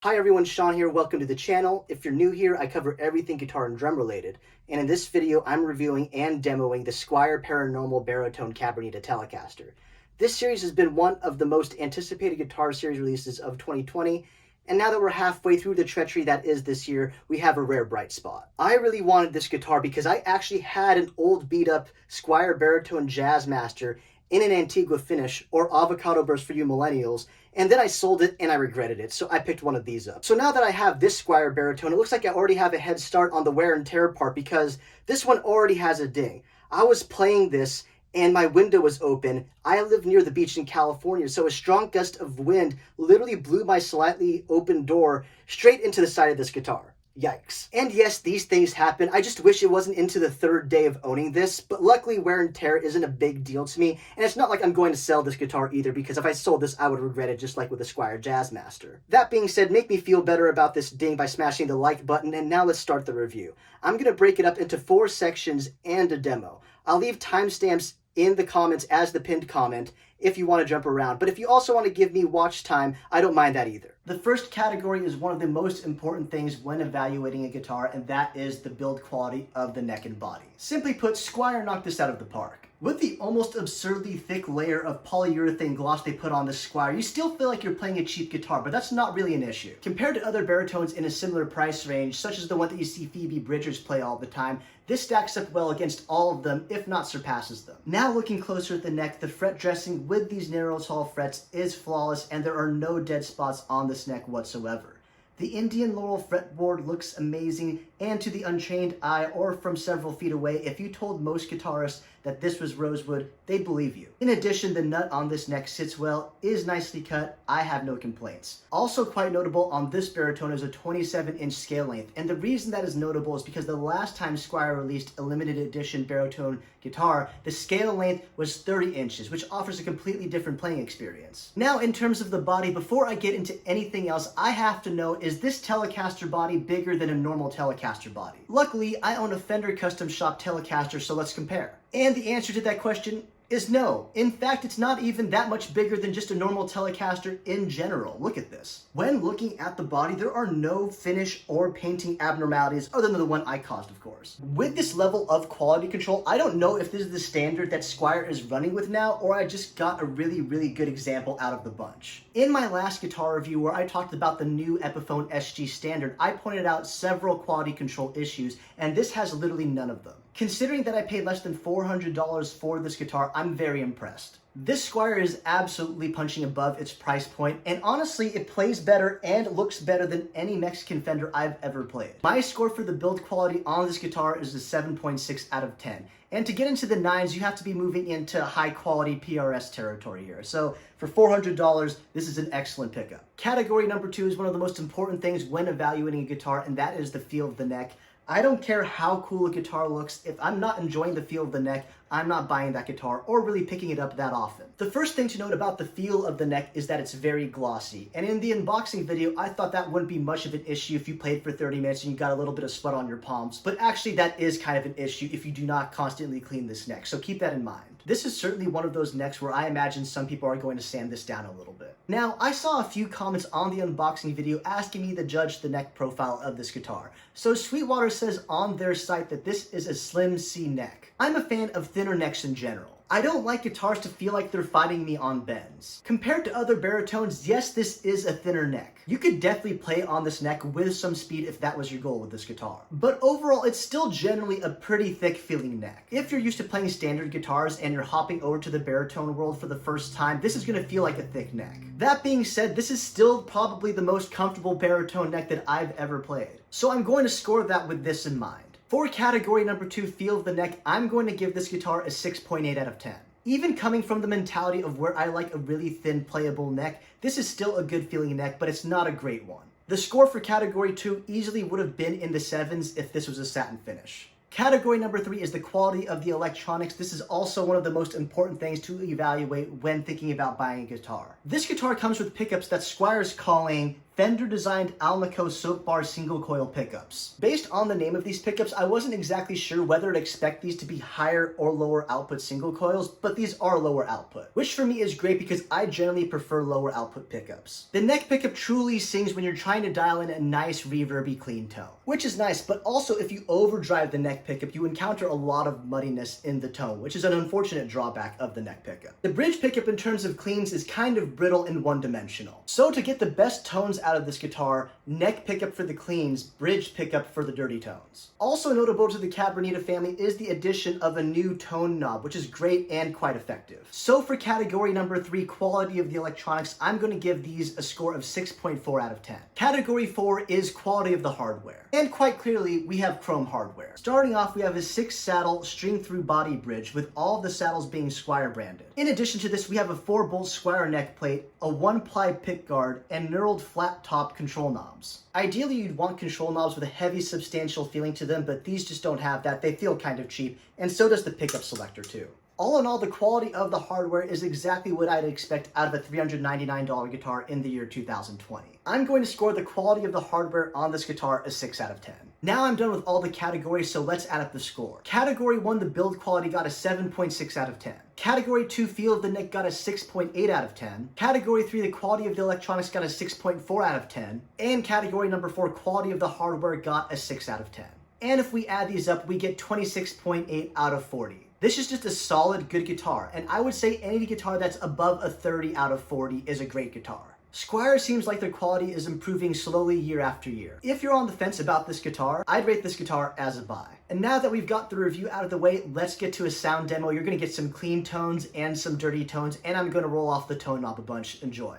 Hi everyone, Sean here. Welcome to the channel. If you're new here, I cover everything guitar and drum related. And in this video, I'm reviewing and demoing the Squier Paranormal Baritone Cabronita Telecaster. This series has been one of the most anticipated guitar series releases of 2020. And now that we're halfway through the treachery that is this year, we have a rare bright spot. I really wanted this guitar because I actually had an old beat up Squier Baritone Jazzmaster in an Antigua finish, or avocado burst for you millennials, and then I sold it and I regretted it, so I picked one of these up. So now that I have this Squier Baritone, it looks like I already have a head start on the wear and tear part because this one already has a ding. I was playing this and my window was open. I live near the beach in California, so a strong gust of wind literally blew my slightly open door straight into the side of this guitar. Yikes. And yes, these things happen. I just wish it wasn't into the third day of owning this, but luckily wear and tear isn't a big deal to me, and it's not like I'm going to sell this guitar either, because if I sold this, I would regret it just like with the Squier Jazzmaster. That being said, make me feel better about this ding by smashing the like button, and now let's start the review. I'm going to break it up into 4 sections and a demo. I'll leave timestamps in the comments as the pinned comment if you want to jump around, but if you also want to give me watch time, I don't mind that either. The first category is one of the most important things when evaluating a guitar, and that is the build quality of the neck and body. Simply put, Squier knocked this out of the park. With the almost absurdly thick layer of polyurethane gloss they put on this Squier, you still feel like you're playing a cheap guitar, but that's not really an issue. Compared to other baritones in a similar price range, such as the one that you see Phoebe Bridgers play all the time, this stacks up well against all of them, if not surpasses them. Now looking closer at the neck, the fret dressing with these narrow tall frets is flawless, and there are no dead spots on this neck whatsoever. The Indian Laurel fretboard looks amazing, and to the untrained eye or from several feet away, if you told most guitarists that this was rosewood, they'd believe you. In addition, the nut on this neck sits well, is nicely cut, I have no complaints. Also quite notable on this baritone is a 27-inch scale length, and the reason that is notable is because the last time Squier released a limited edition baritone guitar, the scale length was 30 inches, which offers a completely different playing experience. Now, in terms of the body, before I get into anything else, I have to know, is this Telecaster body bigger than a normal Telecaster body? Luckily, I own a Fender Custom Shop Telecaster, so let's compare. And the answer to that question is no. In fact, it's not even that much bigger than just a normal Telecaster in general. Look at this. When looking at the body, there are no finish or painting abnormalities other than the one I caused, of course. With this level of quality control, I don't know if this is the standard that Squier is running with now, or I just got a really good example out of the bunch. In my last guitar review where I talked about the new Epiphone SG standard, I pointed out several quality control issues, and this has literally none of them. Considering that I paid less than $400 for this guitar, I'm very impressed. This Squier is absolutely punching above its price point, and honestly, it plays better and looks better than any Mexican Fender I've ever played. My score for the build quality on this guitar is a 7.6 out of 10. And to get into the 9s, you have to be moving into high quality PRS territory here. So for $400, this is an excellent pickup. Category number 2 is one of the most important things when evaluating a guitar, and that is the feel of the neck. I don't care how cool a guitar looks, if I'm not enjoying the feel of the neck, I'm not buying that guitar or really picking it up that often. The first thing to note about the feel of the neck is that it's very glossy. And in the unboxing video, I thought that wouldn't be much of an issue if you played for 30 minutes and you got a little bit of sweat on your palms. But actually that is kind of an issue if you do not constantly clean this neck, so keep that in mind. This is certainly one of those necks where I imagine some people are going to sand this down a little bit. Now, I saw a few comments on the unboxing video asking me to judge the neck profile of this guitar. So Sweetwater says on their site that this is a slim C neck. I'm a fan of thinner necks in general. I don't like guitars to feel like they're fighting me on bends. Compared to other baritones, yes, this is a thinner neck. You could definitely play on this neck with some speed if that was your goal with this guitar. But overall, it's still generally a pretty thick feeling neck. If you're used to playing standard guitars and you're hopping over to the baritone world for the first time, this is going to feel like a thick neck. That being said, this is still probably the most comfortable baritone neck that I've ever played. So I'm going to score that with this in mind. For category number 2, feel of the neck, I'm going to give this guitar a 6.8 out of 10. Even coming from the mentality of where I like a really thin playable neck, this is still a good feeling neck, but it's not a great one. The score for category 2 easily would have been in the 7s if this was a satin finish. Category number 3 is the quality of the electronics. This is also one of the most important things to evaluate when thinking about buying a guitar. This guitar comes with pickups that Squier is calling Fender-designed Almaco soap bar single coil pickups. Based on the name of these pickups, I wasn't exactly sure whether to expect these to be higher or lower output single coils, but these are lower output, which for me is great because I generally prefer lower output pickups. The neck pickup truly sings when you're trying to dial in a nice reverby clean tone, which is nice, but also if you overdrive the neck pickup, you encounter a lot of muddiness in the tone, which is an unfortunate drawback of the neck pickup. The bridge pickup in terms of cleans is kind of brittle and one-dimensional. So to get the best tones out of this guitar, neck pickup for the cleans, bridge pickup for the dirty tones. Also notable to the Cabronita family is the addition of a new tone knob, which is great and quite effective. So for category number 3, quality of the electronics, I'm going to give these a score of 6.4 out of 10. Category 4 is quality of the hardware. And quite clearly, we have chrome hardware. Starting off, we have a 6-saddle string-through body bridge with all of the saddles being Squier branded. In addition to this, we have a 4-bolt Squier neck plate, a 1-ply pick guard, and knurled flat top control knobs. Ideally, you'd want control knobs with a heavy, substantial feeling to them, but these just don't have that. They feel kind of cheap, and so does the pickup selector too. All in all, the quality of the hardware is exactly what I'd expect out of a $399 guitar in the year 2020. I'm going to score the quality of the hardware on this guitar a 6 out of 10. Now I'm done with all the categories, so let's add up the score. Category 1, the build quality, got a 7.6 out of 10. Category 2, feel of the neck, got a 6.8 out of 10. Category 3, the quality of the electronics, got a 6.4 out of 10. And category number 4, quality of the hardware, got a 6 out of 10. And if we add these up, we get 26.8 out of 40. This is just a solid, good guitar, and I would say any guitar that's above a 30 out of 40 is a great guitar. Squier seems like their quality is improving slowly year after year. If you're on the fence about this guitar, I'd rate this guitar as a buy. And now that we've got the review out of the way, let's get to a sound demo. You're going to get some clean tones and some dirty tones, and I'm going to roll off the tone knob a bunch. Enjoy.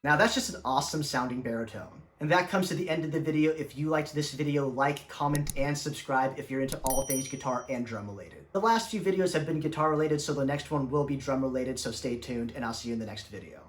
Now that's just an awesome sounding baritone. And that comes to the end of the video. If you liked this video, like, comment, and subscribe if you're into all things guitar and drum related. The last few videos have been guitar related, so the next one will be drum related, so stay tuned, and I'll see you in the next video.